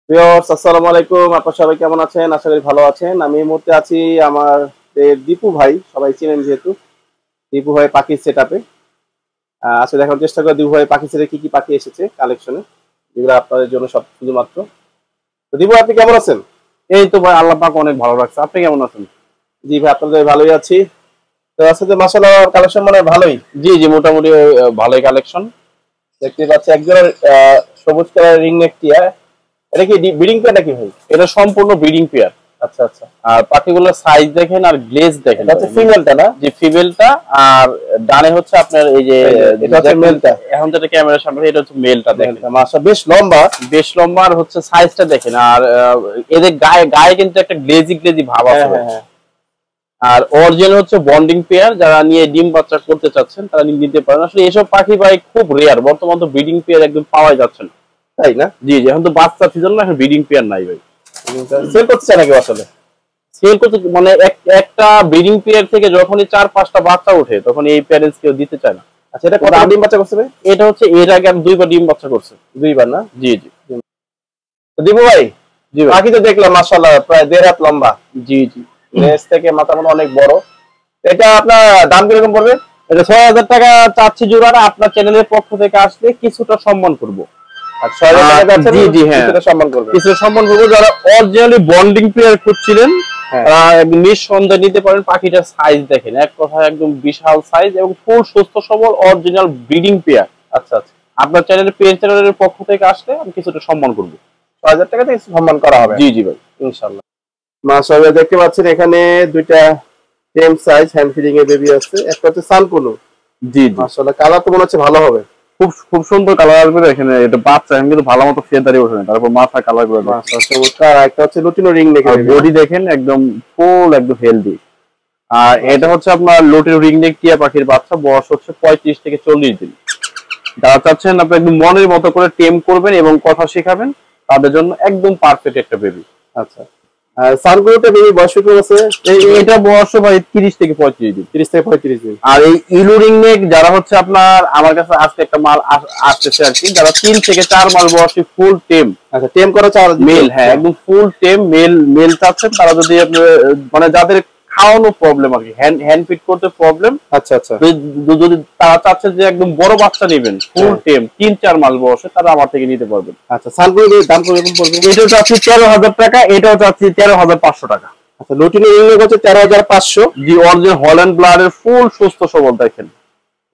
Viewers আসসালামু আলাইকুম, আপনারা সবাই কেমন আছেন? আশা করি ভালো আছেন। আমি এই মুহূর্তে আছি আমাদের দীপু ভাই, সবাই চিনেন যেহেতু দীপু ভাই পাখির সেটআপে। আজকে দেখার চেষ্টা করব দীপু ভাই পাখি সেটে কি কি পাখি এসেছে কালেকশনে, যেগুলো আপনাদের জন্য সব শুধুমাত্র। তো দীপু ভাই, আপনি কেমন আছেন? এই তো ভাই, আল্লাহ পাক অনেক ভালো রাখছে। আপনি কেমন আছেন? জি ভাই, আপনাদের ভালোই আছি। তো আজকে তো মাশাআল্লাহ কালেকশন মানে ভালোই। জি জি, মোটামুটি ভালোই কালেকশন দেখতে পাচ্ছি একজনের সবুজ কালার রিং নেক টিয়া। এটা কি ব্রিডিং পেয়ার নাকি ভাই? এটা সম্পূর্ণ ব্রিডিং পেয়ার। আচ্ছা আচ্ছা। আর পাখিগুলোর সাইজ দেখেন আর গ্লেজ দেখেন। এটা হচ্ছে ফিমেলটা না? যে ফিমেলটা, আর ডানে হচ্ছে আপনার এই যে এটা হচ্ছে মেলটা। এখন যেটা ক্যামেরার সামনে, এটা হচ্ছে মেলটা দেখেন। মাশাআল্লাহ বেশ লম্বা, বেশ লম্বা, আর হচ্ছে সাইজটা দেখেন। আর এদের গায়ে গায়ে কিন্তু একটা গ্লেজি গ্লেজি ভাব আছে। হ্যাঁ। আর অরিজিনাল হচ্ছে বন্ডিং পেয়ার, যারা নিয়ে ডিম বাচ্চা করতে চাচ্ছেন তারা নিতে পারেন। আসলে এসব পাখি ভাই খুব রেয়ার, বর্তমান তো ব্রিডিং পেয়ার একদম পাওয়াই যাচ্ছে না, তাই না? জি জি, এখন তো বাচ্চা সিজন না, এখন ব্রিডিং পেয়ার নাই ভাই। সেল করতে চায় নাকি আসলে? সেল করতে মানে একটা ব্রিডিং পেয়ার থেকে যখনই 4-5টা বাচ্চা ওঠে, তখন এই প্যারেন্টস কেউ দিতে চায় না। আচ্ছা, এটা কত ডিম বাচ্চা করছে ভাই? এটা হচ্ছে এর আগে আমি 2বার ডিম বাচ্চা করছে। 2বার না? জি জি। তো দীপু ভাই, জি ভাই। পাখি তো দেখলাম মাশাআল্লাহ প্রায় 1.5 হাত লম্বা, জি জি। লেজ থেকে মাথা মনে অনেক বড়। এটা আপনার দাম কিরকম পড়বে? এটা 6000 টাকা চাচ্ছি জোড়াটা। আপনার চ্যানেলের পক্ষ থেকে আসলে কিছুটা সম্মান করব। আর 6000 টাকা যাচ্ছে? জি জি, হ্যাঁ, কিছুটা সম্মান করবে। কিছুটা সম্মান করব। যারা অরিজিনালি বন্ডিং পেয়ার খুঁজছিলেন নিঃসন্দেহে নিতে পারেন। পাখিটার সাইজ দেখেন, এক কথায় একদম বিশাল সাইজ এবং ফুল সুস্থ সবল অরিজিনাল ব্রিডিং পেয়ার। আচ্ছা আচ্ছা। আপনার চ্যানেলের পক্ষ থেকে আসলে আমি কিছুটা সম্মান করব। 6000 টাকা থেকে সম্মান করা হবে? জি জি ভাই, ইনশাআল্লাহ। মাশাআল্লাহ, দেখতে পাচ্ছেন এখানে দুইটা টেম সাইজ হ্যান্ড ফিডিং এর বেবি আছে। একটা হচ্ছে সানকুনু। জি জি, মাশাআল্লাহ, কালার তো মনে হচ্ছে ভালো হবে। খুব খুব সুন্দর কালার আসবে। এখানে এটা বাচ্চা, আমি কিন্তু ভালো মতো ফেদারি ওঠে না, তারপর মাথা কালার করে দেয়। মাশাআল্লাহ চমৎকার। আর একটা হচ্ছে লুটিনো রিং নেক আর বেবি। বডি দেখেন একদম ফুল, একদম হেলদি। আর এটা হচ্ছে আপনার লুটিনো রিং নেক টিয়া পাখির বাচ্চা, বয়স হচ্ছে 35 থেকে 40 দিন। যারা চাচ্ছেন আপনি একদম মনের মতো করে টেম করবেন এবং কথা শেখাবেন, তাদের জন্য একদম পারফেক্ট একটা বেবি। আচ্ছা। আর সানকুনুটা বেবি বয়স কত আছে? এটা বয়স ভাই 30 থেকে 35 দিন। 30 থেকে 35 দিন। আর এই ইলু রিং নেক যারা হচ্ছে আপনার, আমার কাছে আজকে একটা মাল আসতেছে আর কি, যারা 3 থেকে 4 মাস বয়সী ফুল টেম। আচ্ছা, টেম করা চাল মেল, হ্যাঁ, একদম ফুল টেম মেল চাচ্ছেন, তারা যদি আপনি মানে যাদের খাওয়ানো প্রবলেম আর কি, হ্যান্ড ফিট করতে প্রবলেম, আচ্ছা আচ্ছা, যদি তারা চাচ্ছেন যে একদম বড় বাচ্চা নেবেন ফুল টেম 3-4 মাস বয়সে, তারা আমার থেকে নিতে পারবেন। আচ্ছা, সানকুনুর দাম কিরকম পড়বে? এটাও চাচ্ছি 13,000 টাকা, এটাও চাচ্ছি 13,500 টাকা। আচ্ছা, লুটিনো রিং নেক হচ্ছে 13,500। জি, অরিজিনাল হল্যান্ড ব্লাডের ফুল সুস্থ সবল দেখেন,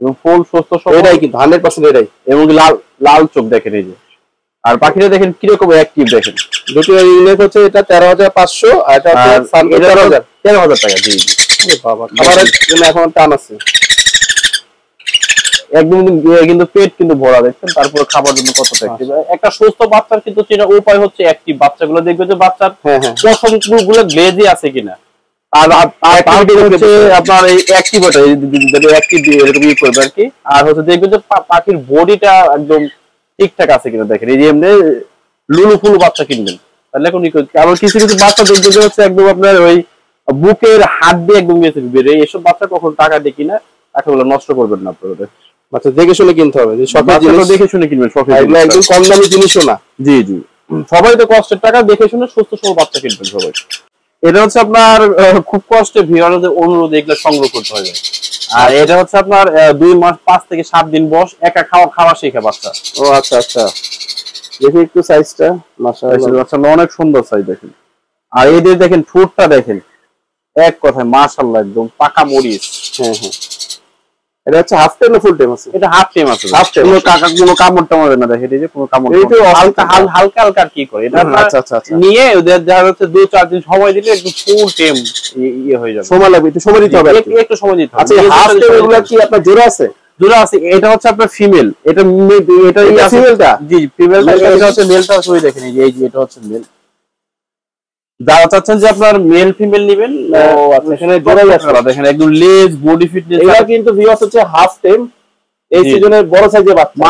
এবং ফুল সুস্থ সবল, এটাই কিন্তু 100% এটাই। এবং লাল লাল চোখ দেখেন এই যে। আর পাখিটা দেখেন কিরকম অ্যাক্টিভ দেখেন। লুটিনো রিং নেক হচ্ছে এটা 13,500, আর এটা হচ্ছে সানকুনু 13,000 টাকা। জি জি। বাবা, খাবারের জন্য এখন টান আছে একদম কিন্তু পেট কিন্তু ভরা দেখছেন, তারপর খাবার জন্য কত অ্যাক্টিভ। একটা সুস্থ বাচ্চার কিন্তু চেনা উপায় হচ্ছে অ্যাক্টিভ বাচ্চাগুলো দেখবে যে বাচ্চার পশম গুলো গ্লেজি আছে কিনা। আর হচ্ছে আপনার এই অ্যাক্টিভটা অ্যাক্টিভ এরকম ই করবে আর কি। আর হচ্ছে দেখবে যে পাখির বডিটা একদম ঠিকঠাক আছে কিনা দেখেন। এই যে এমনি লুলু ফুলু বাচ্চা কিনবেন, তাহলে এখন আবার কিছু কিছু বাচ্চা দেখবে যে হচ্ছে একদম আপনার ওই বুকের হাত দিয়ে একদম গেছে বেড়ে। এসব বাচ্চা কখন টাকা দিয়ে কিনা, টাকাগুলো নষ্ট করবেন না আপনাদের। আচ্ছা, দেখে শুনে কিনতে হবে, যে শখের জিনিস দেখে শুনে কিনবেন, শখের এগুলো একদম কম দামি জিনিসও না। জি জি, সবাই তো কষ্টের টাকা দেখে শুনে সুস্থ সবল বাচ্চা কিনবেন সবাই। এটা হচ্ছে আপনার খুব কষ্টে ভিউয়ারদের অনুরোধে এগুলো সংগ্রহ করতে হবে। আর এটা হচ্ছে আপনার 2 মাস 5 থেকে 7 দিন বয়স, একা খাওয়া শেখে বাচ্চা। ও আচ্ছা আচ্ছা, দেখি একটু সাইজটা। মাশাআল্লাহ, বাচ্চা অনেক সুন্দর সাইজ দেখেন। আর এদের দেখেন ঠোঁটটা দেখেন, এক কথায় মাশাআল্লাহ একদম পাকা মরিচ। হ্যাঁ হ্যাঁ, এটা হচ্ছে হাফ টাইম না ফুল টাইম আছে? এটা হাফ টাইম আছে। হাফ টাইম, কোনো কামড় টামড় না, দেখেন এই যে কোনো কামড়, হালকা হালকা কি করে এটা। আচ্ছা আচ্ছা আচ্ছা, নিয়ে ওদের দেখা যাচ্ছে 2-4 দিন সময় দিলে একদম ফুল টাইম ইয়ে হয়ে যাবে। সময় লাগবে, একটু সময় দিতে হবে, একটু সময় দিতে হবে। আচ্ছা, হাফ টাইম এগুলো কি আপনার জোড়া আছে? জোড়া আছে। এটা হচ্ছে আপনার ফিমেল, এটা ফিমেলটা। জি, ফিমেলটা। এটা হচ্ছে মেলটা, ওই দেখেন এই যে এটা হচ্ছে মেল। যারা চাচ্ছেন যে আপনার মেল ফিমেল নেবেন, ও আচ্ছা, এখানে জোড়াই আছে দেখেন একদম লেজ বডি ফিটনেস। এগুলা কিন্তু ভিউয়ার্স হচ্ছে হাফ টাইম, এই সিজনের বড় সাইজের বাচ্চা।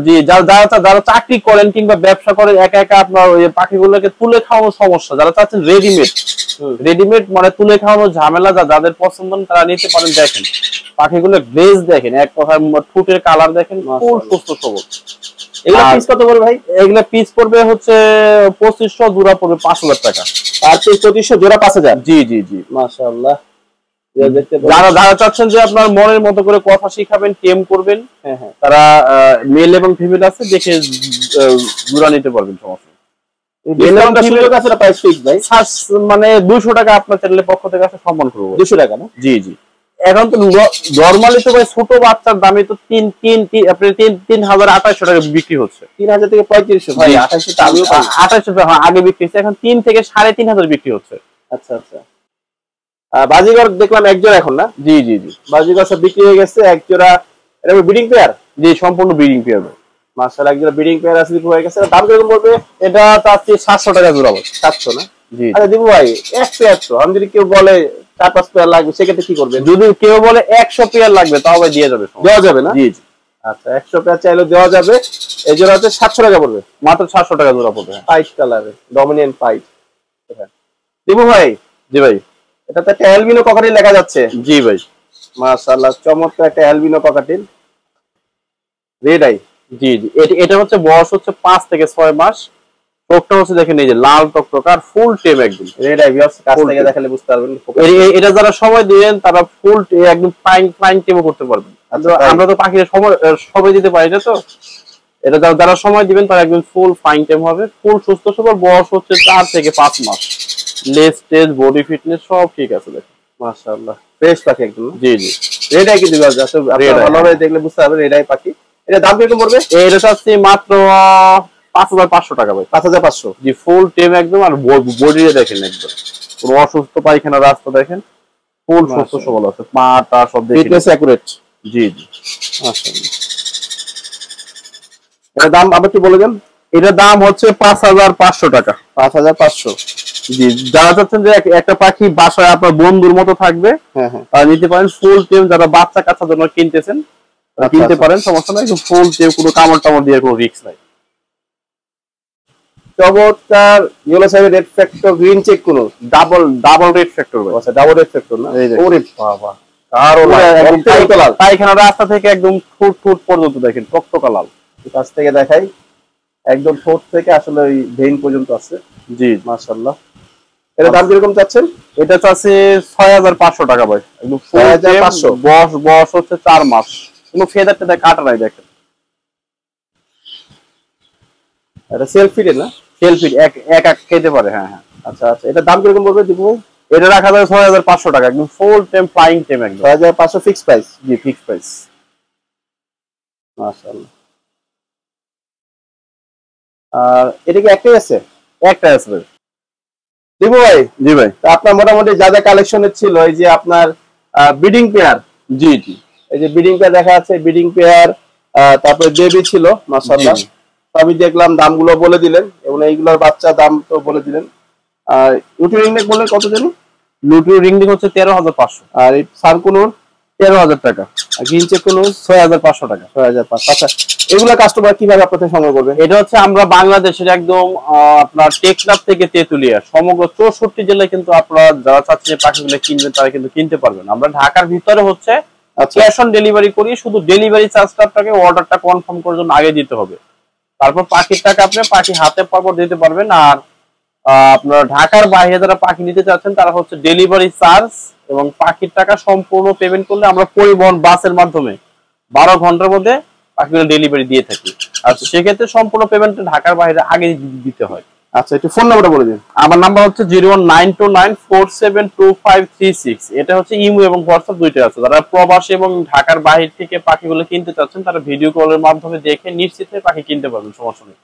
জি, যারা চাকরি করেন কিংবা ব্যবসা করেন, একা একা আপনার ওই পাখিগুলোকে তুলে খাওয়ানোর সমস্যা, যারা চাচ্ছেন রেডিমেড মানে তুলে খাওয়ানোর ঝামেলা যাদের পছন্দ, তারা নিতে পারেন। দেখেন পাখিগুলো গ্লেজ দেখেন, এক কথায় ঠোঁটের কালার দেখেন, ফুল সুস্থ সবল। এগুলা পিস কত পড়বে ভাই? এগুলা পিস পড়বে হচ্ছে 2500, জোড়া পড়বে 5000 টাকা। আর পিস 2500, জোড়া 5000। জি জি জি, মাশাআল্লাহ। যারা চাচ্ছেন যে আপনার মনের মতো করে কথা শিখাবেন, টেম করবেন, হ্যাঁ, তারা মেল এবং ফিমেল আছে, দেখে জোড়া নিতে পারবেন, সমস্যা মানে 200 টাকা আপনার চ্যানেলের পক্ষ থেকে আছে, সম্মান করবো। 200 টাকা না? জি জি। এখন তো নরমালি তো ভাই ছোট বাচ্চার দামে তো 3028 টাকা বিক্রি হচ্ছে। 3000 থেকে 3500 ভাই। 2800 আগে বিক্রি হচ্ছে, এখন 3 থেকে 3500 বিক্রি হচ্ছে। আচ্ছা আচ্ছা। বাজিগর দেখলাম এক জোড়া এখন না? জি জি জি, বাজিগর সব বিক্রি হয়ে গেছে, এক জোড়া। এটা ব্রিডিং পেয়ার? জি, সম্পূর্ণ ব্রিডিং পেয়ার। মাশাআল্লাহ, এক জোড়া ব্রিডিং পেয়ার আছে, বিক্রি হয়ে গেছে। দাম কিরকম পড়বে? এটা চাচ্ছি 700 টাকা জোড়া। 700 না? জি। আচ্ছা দিবু ভাই, এক পেয়ার তো, আমি যদি কেউ বলে 4-5 পেয়ার লাগবে, সেক্ষেত্রে কি করবেন? যদি কেউ বলে 100 পেয়ার লাগবে, তাও ভাই দিয়ে যাবে, দেওয়া যাবে না? জি জি। আচ্ছা, 100 পেয়ার চাইলেও দেওয়া যাবে। এই জোড়া হচ্ছে 700 টাকা পড়বে, মাত্র 700 টাকা জোড়া পড়বে। পাইট কালারে, ডমিনেন্ট পাইট। দিবু ভাই। জি ভাই। এটা তো একটা অ্যালবিনো ককাটেল লেখা যাচ্ছে। জি ভাই। মাশাআল্লাহ, চমৎকার একটা অ্যালবিনো ককাটেল, রেড আই। জি জি, এটা হচ্ছে বয়স হচ্ছে 5 থেকে 6 মাস। চোখটা হচ্ছে দেখেন এই যে লাল টকটক আর ফুল টেম একদম। রেড আই ভিউয়ার্স, কাছ থেকে দেখালে বুঝতে পারবেন। এটা যারা সময় দিবেন তারা ফুল একদম ফাইন টেমও করতে পারবেন। আমরা তো পাখির সময় দিতে পারি না, তো এটা যারা সময় দিবেন তারা একদম ফুল ফাইন টেম হবে, ফুল সুস্থ সবল। বয়স হচ্ছে 4 থেকে 5 মাস। লেজ টেজ বডি ফিটনেস সব ঠিক আছে দেখেন। মাশাআল্লাহ, ফ্রেশ পাখি একদম। জি জি, রেড আই কিন্তু ভালোভাবে দেখলে বুঝতে পারবেন রেড আই পাখি। এটা দাম কিরকম পড়বে? এটা চাচ্ছি মাত্র 5500 টাকা ভাই। 5500? জি, ফুল টেম একদম। আর বডিটা দেখেন একদম, কোনো অসুস্থ পায়খানা রাস্তা দেখেন, ফুল সুস্থ সবল আছে, পাটা সব দেখেন, ফিটনেস অ্যাকুরেট। জি জি, মাশাআল্লাহ। এর দাম আবার কি বলে দেন? এটার দাম হচ্ছে 5500 টাকা। 5500? জি, যারা চাচ্ছেন যে একটা পাখি বাসায় আপনার বন্ধুর মতো থাকবে, হ্যাঁ হ্যাঁ, তারা নিতে পারেন। ফুল টেম যারা বাচ্চা কাচ্চার জন্য কিনতেছেন কিনতে পারেন, সমস্যা নাই। ফুল টেম, কোনো কামড় টামড় দিয়ে কোনো রিস্ক নাই। চমৎকার yellow side red factor green check, কোন ডাবল রেড ফ্যাক্টর। আচ্ছা, ডাবল রেড ফ্যাক্টর না? ওরে বাবা, কারো পায়খানা রাস্তা থেকে একদম ফুট পর্যন্ত দেখেন টকটকা লাল। কাছ থেকে দেখাই, একদম ঠোঁট থেকে আসলে ওই ভেইন পর্যন্ত আছে। জি, মাশাআল্লাহ। এর দাম কিরকম চাচ্ছেন? এটা চাচ্ছে 6500 টাকা ভাই। একদম 6500। বয়স হচ্ছে 4 মাস। কোনো ফেদার টেদার কাটা নাই দেখেন। এটা সেলফ ফিডের না? সেলফি এক খেতে পারে। হ্যাঁ হ্যাঁ। আচ্ছা আচ্ছা, এটা দাম কিরকম পড়বে দীপু ভাই? এটা রাখা যাবে 6500 টাকা, একদম ফুল টেম ফ্লাইং টেম একদম। 6500 ফিক্স প্রাইস? জি, ফিক্স প্রাইস। মাশাআল্লাহ। আর এটা কি একটাই আছে? একটা আছে ভাই। দীপু ভাই। জি ভাই। তা আপনার মোটামুটি যা যা কালেকশনের ছিল, এই যে আপনার ব্রিডিং পেয়ার। জি জি, এই যে ব্রিডিং পেয়ার দেখা আছে, ব্রিডিং পেয়ার, তারপরে বেবি ছিল, মাশাআল্লাহ। আমি দেখলাম দামগুলো বলে দিলেন, এবং এইগুলোর বাচ্চা দাম তো বলে দিলেন। আর লুটি রিংনেক বললেন কত জানি? লুটি রিংনেক হচ্ছে 13500। আর এই সার্কুনুর 13000 টাকা। আর গ্রিন চেক কোন 6500 টাকা। 6500। আচ্ছা, এগুলা কাস্টমার কিভাবে আপনাদের সংগ্রহ করবে? এটা হচ্ছে আমরা বাংলাদেশের একদম আপনার টেকনাফ থেকে তেতুলিয়া সমগ্র 64 জেলায় কিন্তু আপনারা যারা চাচ্ছেন পাখিগুলো কিনবেন তারা কিন্তু কিনতে পারবেন। আমরা ঢাকার ভিতরে হচ্ছে ক্যাশ অন ডেলিভারি করি, শুধু ডেলিভারি চার্জটা আপনাকে অর্ডারটা কনফার্ম করার জন্য আগে দিতে হবে। তারপর পাখির টাকা আপনি পাখি হাতে পর দিতে পারবেন। আর আপনার ঢাকার বাইরে যারা পাখি নিতে চাচ্ছেন তারা হচ্ছে ডেলিভারি চার্জ এবং পাখির টাকা সম্পূর্ণ পেমেন্ট করলে আমরা পরিবহন বাসের মাধ্যমে 12 ঘন্টার মধ্যে পাখিগুলো ডেলিভারি দিয়ে থাকি। আর সেক্ষেত্রে সম্পূর্ণ পেমেন্ট ঢাকার বাইরে আগে দিতে হয়। আচ্ছা, একটু ফোন নাম্বারটা বলে দিন। আমার নাম্বার হচ্ছে 01929472536। এটা হচ্ছে ইমো এবং হোয়াটসঅ্যাপ দুইটা আছে। যারা প্রবাসী এবং ঢাকার বাইরে থেকে পাখিগুলো কিনতে চাচ্ছেন তারা ভিডিও কলের মাধ্যমে দেখে নিশ্চিত পাখি কিনতে পারবেন, সমস্যা নেই।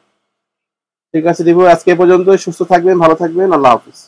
ঠিক আছে দীপু, আজকে পর্যন্ত। সুস্থ থাকবেন, ভালো থাকবেন, আল্লাহ হাফেজ।